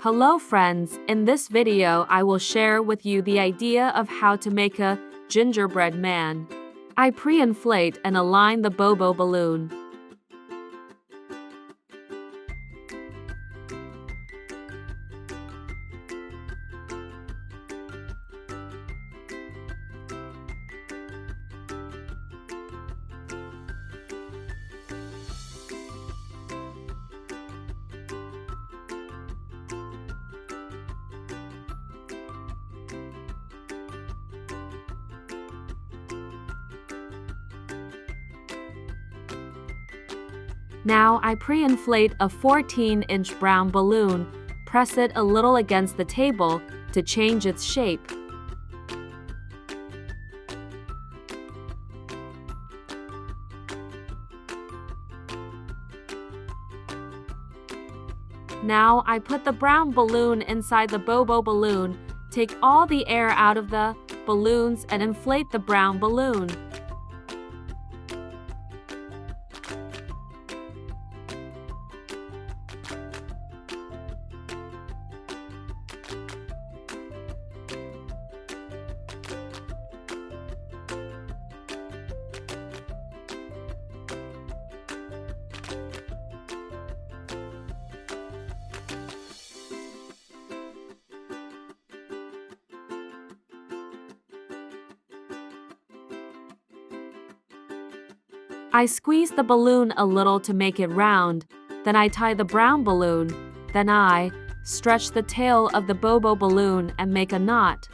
Hello friends, in this video I will share with you the idea of how to make a gingerbread man. I pre-inflate and align the Bobo balloon. Now I pre-inflate a 14-inch brown balloon, press it a little against the table to change its shape. Now I put the brown balloon inside the Bobo balloon, take all the air out of the balloons and inflate the brown balloon. I squeeze the balloon a little to make it round, then I tie the brown balloon, then I stretch the tail of the Bobo balloon and make a knot.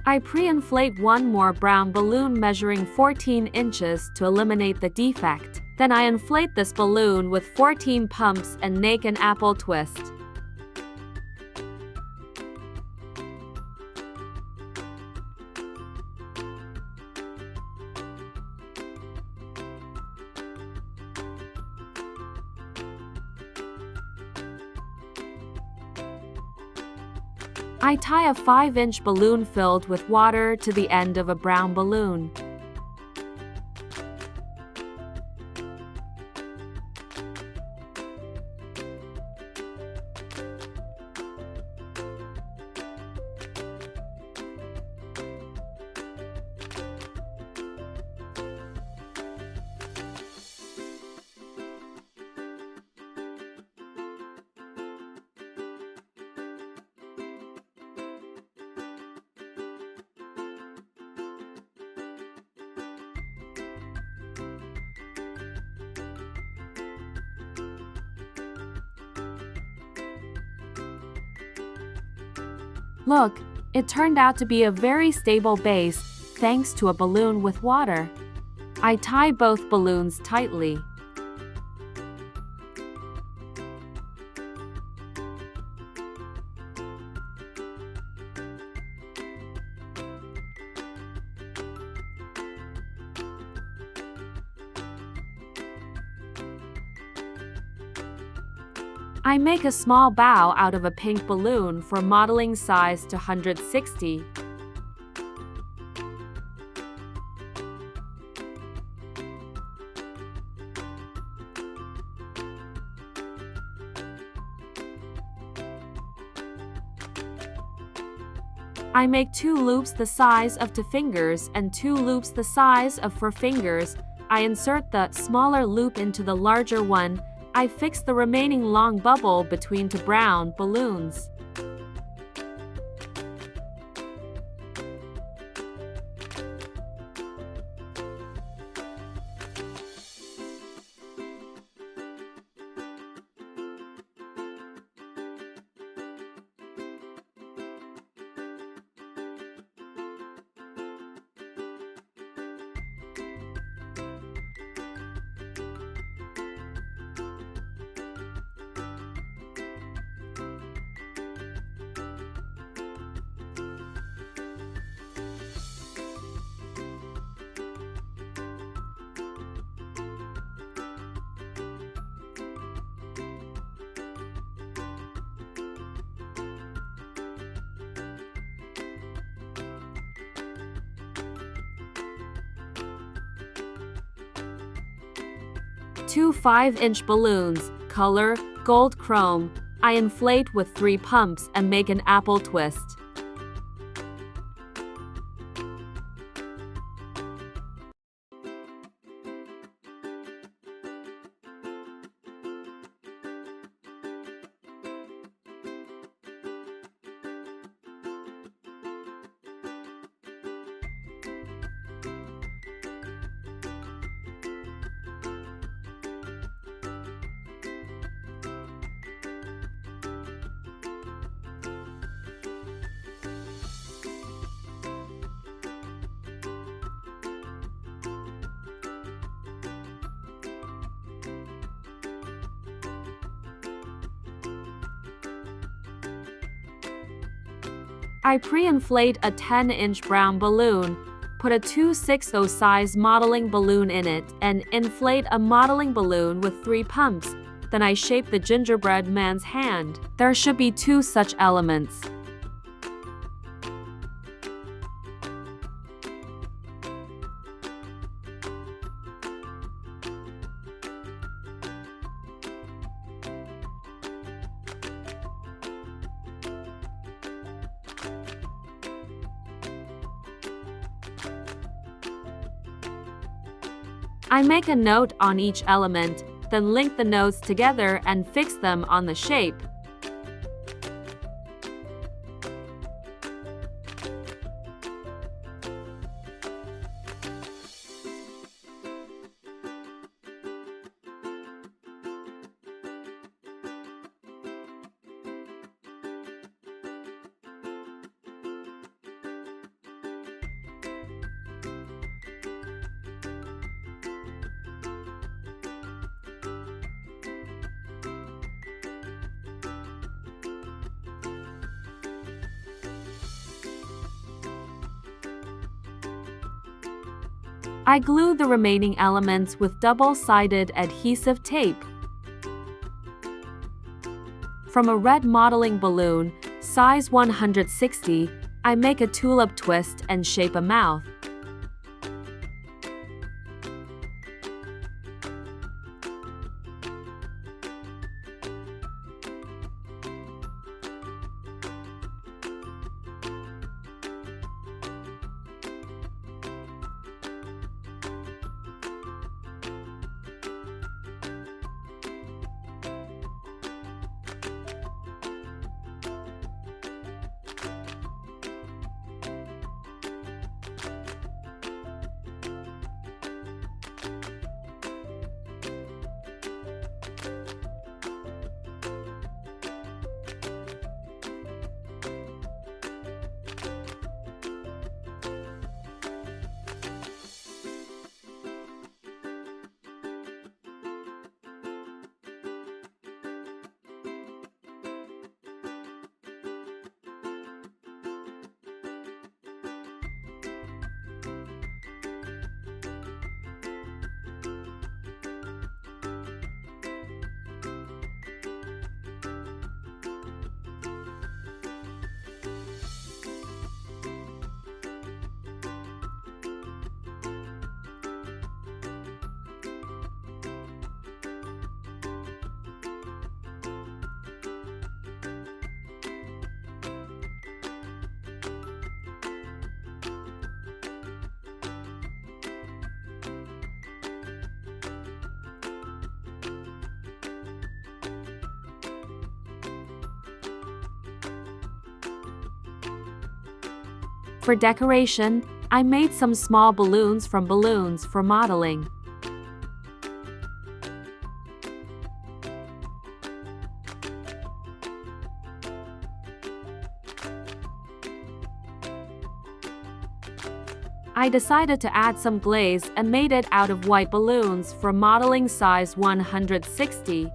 I pre-inflate one more brown balloon measuring 14 inches to eliminate the defect. Then I inflate this balloon with 14 pumps and make an apple twist. I tie a 5-inch balloon filled with water to the end of a brown balloon. Look, it turned out to be a very stable base, thanks to a balloon with water. I tie both balloons tightly. I make a small bow out of a pink balloon for modeling size to 160. I make 2 loops the size of 2 fingers and 2 loops the size of 4 fingers. I insert the smaller loop into the larger one. I fix the remaining long bubble between 2 brown balloons. 2 5-inch balloons, color, gold chrome. I inflate with 3 pumps and make an apple twist. I pre-inflate a 10-inch brown balloon, put a 2/6 size modeling balloon in it, and inflate a modeling balloon with 3 pumps. Then I shape the gingerbread man's hand. There should be 2 such elements. I make a note on each element, then link the notes together and fix them on the shape. I glue the remaining elements with double-sided adhesive tape. From a red modeling balloon, size 160, I make a tulip twist and shape a mouth. For decoration, I made some small balloons from balloons for modeling. I decided to add some glaze and made it out of white balloons for modeling size 160.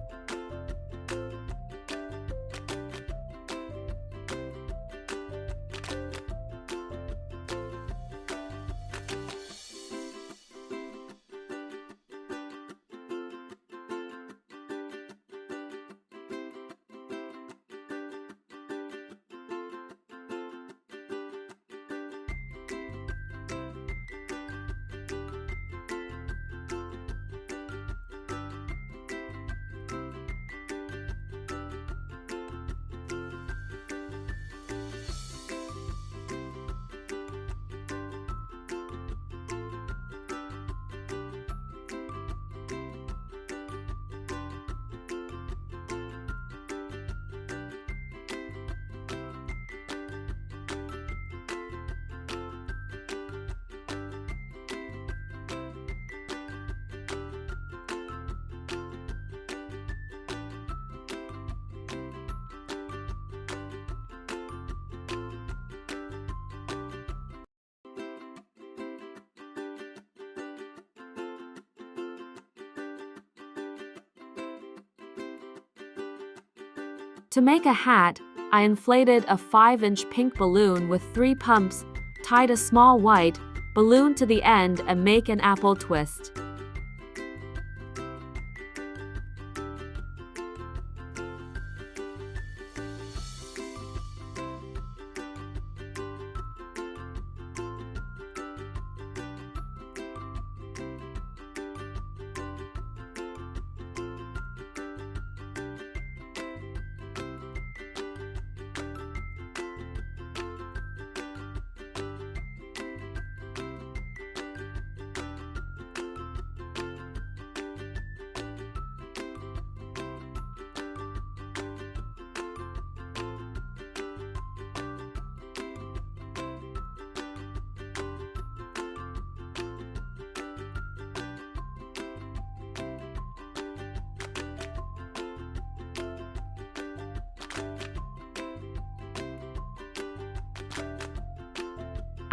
To make a hat, I inflated a 5-inch pink balloon with 3 pumps, tied a small white balloon to the end and make an apple twist.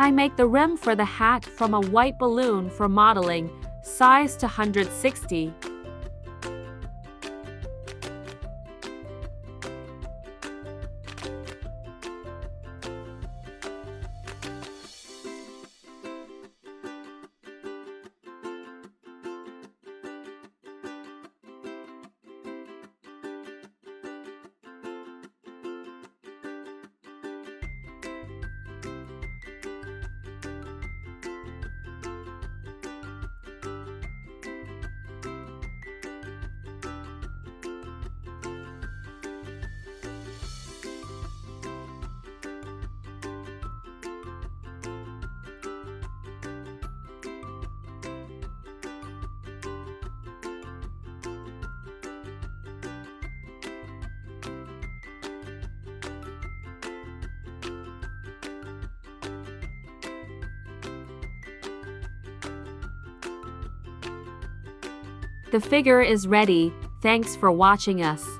I make the rim for the hat from a white balloon for modeling, size to 160. The figure is ready. Thanks for watching us.